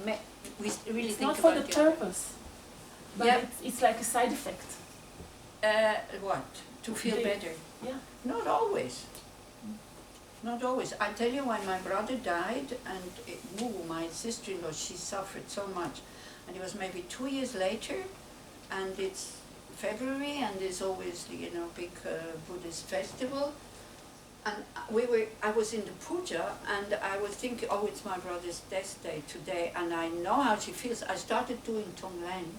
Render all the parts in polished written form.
matter. We really It's think not for about the purpose, but Yeah. it's like a side effect. What? To feel better? Yeah. Not always. Not always. I tell you, when my brother died, and my sister-in-law, she suffered so much, and it was maybe 2 years later, and it's February, and there's always the big Buddhist festival, and I was in the puja, and I was thinking, oh, it's my brother's death day today, and I know how she feels. I started doing Tonglen,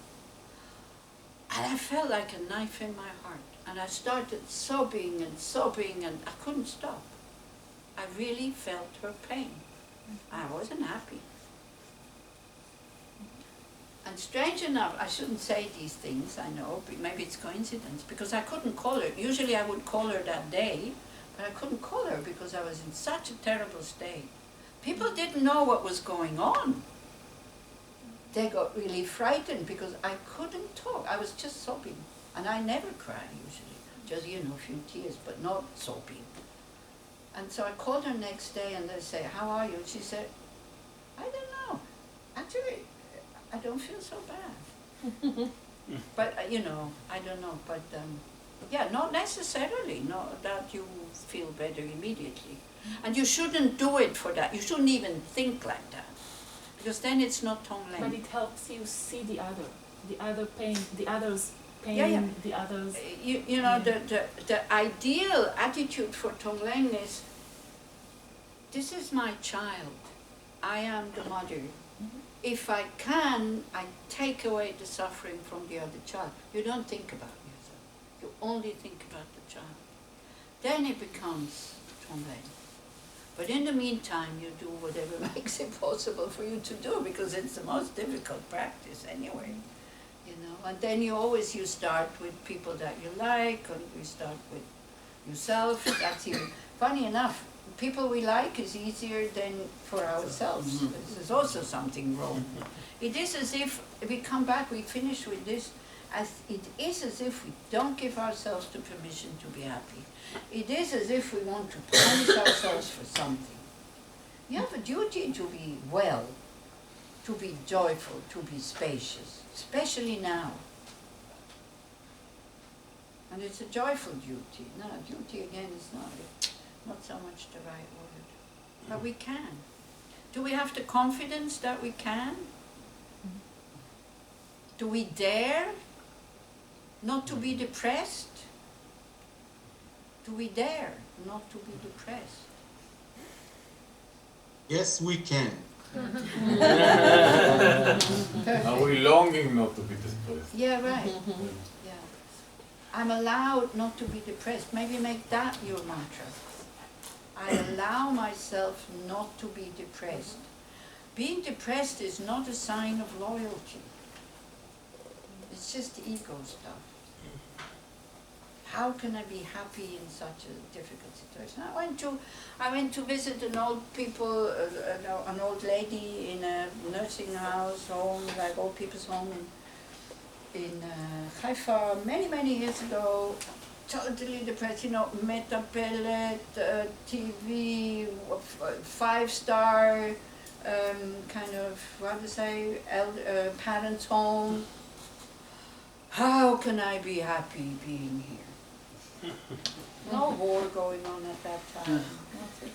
and I felt like a knife in my heart, and I started sobbing, and I couldn't stop. I really felt her pain. I wasn't happy. And strange enough, I shouldn't say these things, I know, but maybe it's coincidence, because I couldn't call her. Usually I would call her that day, but I couldn't call her because I was in such a terrible state. People didn't know what was going on. They got really frightened because I couldn't talk. I was just sobbing. And I never cry usually, just, a few tears, but not sobbing. And so I called her next day and I say, how are you? She said, I don't know. Actually, I don't feel so bad. But, I don't know. But, yeah, not necessarily, not that you feel better immediately. And you shouldn't do it for that. You shouldn't even think like that. Because then it's not Tonglen. But it helps you see the other pain, the other's pain, Yeah. the other's... The ideal attitude for Tonglen is, this is my child. I am the mother. If I can, I take away the suffering from the other child. You don't think about yourself. You only think about the child. Then it becomes Tonglen. But in the meantime, you do whatever makes it possible for you to do, because it's the most difficult practice anyway. And then you start with people that you like, and you start with yourself. That's even, funny enough, people we like is easier than for ourselves. This is also something wrong. It is as if, we come back, we finish with this, it is as if we don't give ourselves the permission to be happy. It is as if we want to punish ourselves for something. You have a duty to be well, to be joyful, to be spacious, especially now. And it's a joyful duty. No, duty again is not so much the right word. But we can. Do we have the confidence that we can? Do we dare not to be depressed? Do we dare not to be depressed? Yes, we can. Are we longing not to be depressed? Yeah, right. Yeah. I'm allowed not to be depressed. Maybe make that your mantra. I allow myself not to be depressed. Being depressed is not a sign of loyalty. It's just ego stuff. How can I be happy in such a difficult situation? I went to visit an old lady in a nursing house, home, like old people's home in Haifa many years ago. Totally depressed, Metapellet, TV, 5-star, kind of, parents' home. How can I be happy being here? No war going on at that time, nothing.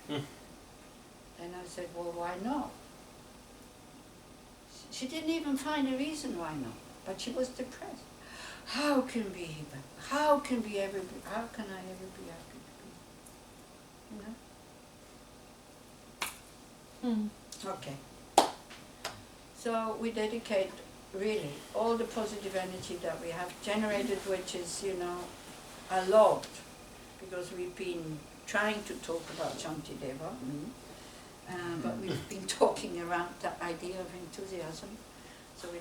And I said, well, why not? She didn't even find a reason why not, but she was depressed. How can I ever be happy to be? Okay. So we dedicate really all the positive energy that we have generated, which is, a lot, because we've been trying to talk about Shantideva, but we've been talking around the idea of enthusiasm. So we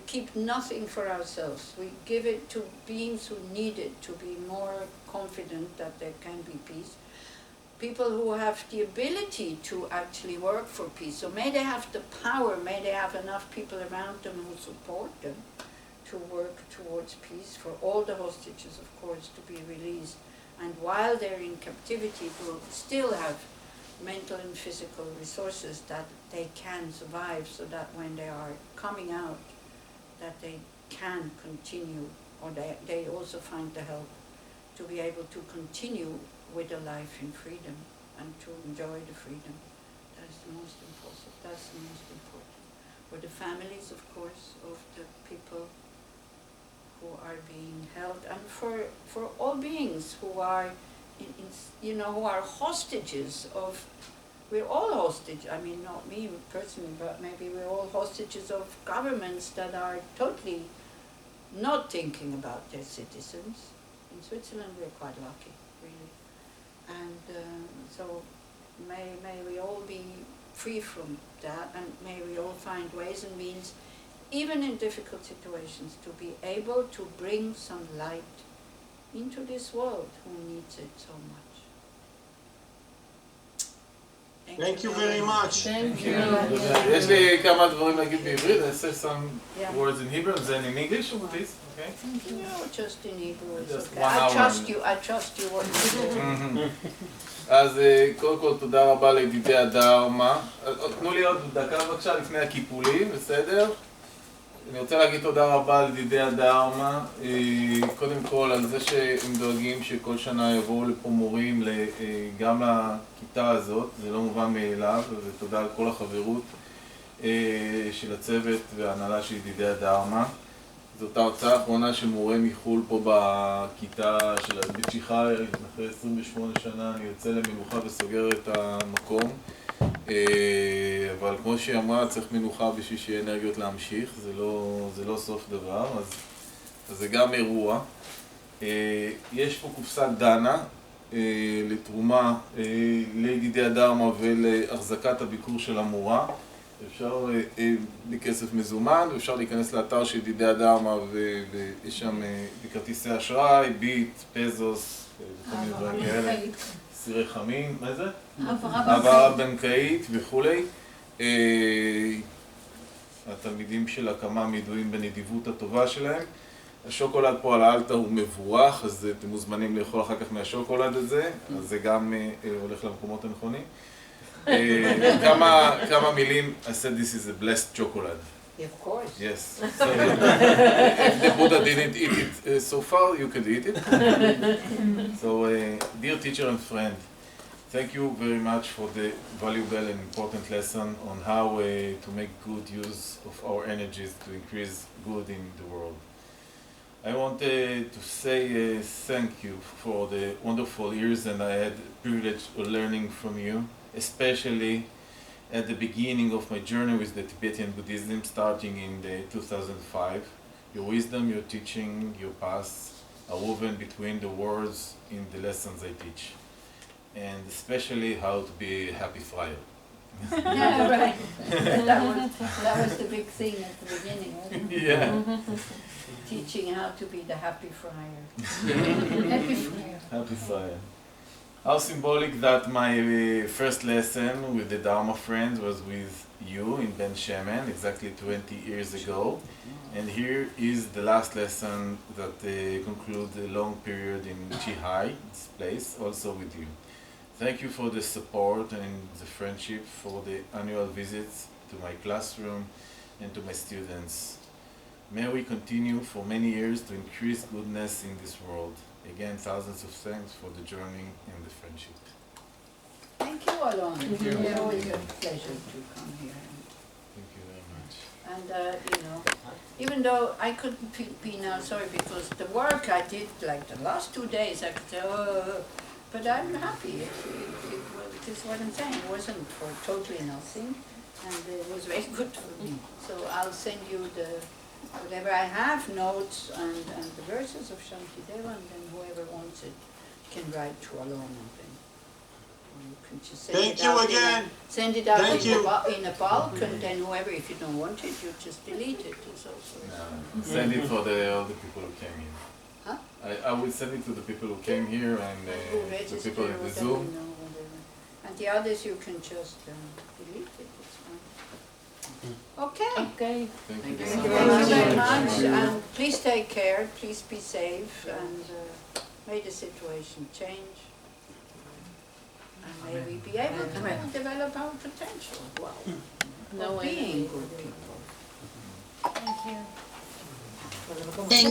keep nothing for ourselves. We give it to beings who need it to be more confident that there can be peace. People who have the ability to actually work for peace. So may they have the power, may they have enough people around them who support them to work towards peace, for all the hostages, of course, to be released. And while they're in captivity, to still have mental and physical resources that they can survive, so that when they are coming out, that they can continue, or they also find the help to be able to continue with a life in freedom and to enjoy the freedom. That's the most important. That's the most important. For the families, of course, of the people who are being held, and for all beings who are, who are hostages of. We're all hostage. I mean, not me personally, but maybe we're all hostages of governments that are totally not thinking about their citizens. In Switzerland, we're quite lucky, really. And so may we all be free from that, and may we all find ways and means, even in difficult situations, to be able to bring some light into this world who needs it so much. Thank you very much. Thank you. יש לי כמה דברים להגיד בעברית, I say some words in Hebrew and then in English, please, okay? No, just in Hebrew, it's Just okay. 1 I hour. trust you what you do. אז קודם כל תודה רבה לידידי הדהרמה. תנו לי עוד דקה בבקשה לפני הקיפולים, בסדר? אני רוצה להגיד תודה רבה לידידי הדהרמה, קודם כל על זה שהם דואגים שכל שנה יבואו לפה מורים גם לכיתה הזאת, זה לא מובן מאליו, ותודה על כל החברות של הצוות וההנהלה של ידידי הדהרמה. זאת ההרצאה האחרונה של מורה מחול פה בכיתה של שיחה, אחרי 28 שנה אני יוצא למנוחה וסוגר את המקום. אבל כמו שהיא אמרה, צריך מנוחה בשביל שיהיה אנרגיות להמשיך, זה לא סוף דבר, אז זה גם אירוע. יש פה קופסת דנה לתרומה לידידי הדהרמה ולהחזקת הביקור של המורה. אפשר בכסף מזומן, ואפשר להיכנס לאתר של ידידי הדהרמה, ויש שם בכרטיסי אשראי, ביט, פזוס, וכל מיני דברים כאלה. סירי חמים, מה זה? העברה בנקאית וכולי. התלמידים של הקמה ידועים בנדיבות הטובה שלהם. השוקולד פה על האלטה הוא מבורך, אז אתם מוזמנים לאכול אחר כך מהשוקולד הזה, אז זה גם הולך למקומות הנכונים. כמה מילים, I said this is a blessed chocolate. Of course. Yes. So, if the Buddha didn't eat it so far, you could eat it. So, dear teacher and friend, thank you very much for the valuable and important lesson on how to make good use of our energies to increase good in the world. I want to say thank you for the wonderful years, and I had the privilege of learning from you, especially at the beginning of my journey with the Tibetan Buddhism, starting in 2005. Your wisdom, your teaching, your paths are woven between the words in the lessons I teach, and especially how to be a happy friar. Yeah, right. that was the big thing at the beginning, wasn't it? Yeah. Teaching how to be the happy friar. Happy friar. Happy friar. How symbolic that my first lesson with the Dharma friends was with you in Ben Shemen, exactly 20 years ago. And here is the last lesson that concludes a long period in Chihai, this place, also with you. Thank you for the support and the friendship, for the annual visits to my classroom and to my students. May we continue for many years to increase goodness in this world. Again, thousands of thanks for the journey and the friendship. Thank you, Alon. It's always a pleasure to come here. Thank you very much. And, even though I couldn't be now sorry because the work I did, like the last 2 days, I could say, oh, but I'm happy. It is what I'm saying. It wasn't for totally nothing, and it was very good for me. So I'll send you whatever I have, notes and the verses of Shantideva, and then whoever wants it can write to Alon, and then you can just send Thank it you out again. Send it out Thank you. in a bulk, and then whoever, if you don't want it, you just delete it. It's also Send it for all the people who came here. Huh? I will send it to the people who came here and who the register people or in the whatever, Zoom. whatever. And the others you can just delete it. It's fine. Okay. Okay. Thank you Thank so you very much. much, and please take care, please be safe, and may the situation change. And may we be able to develop our potential of being good people. Thank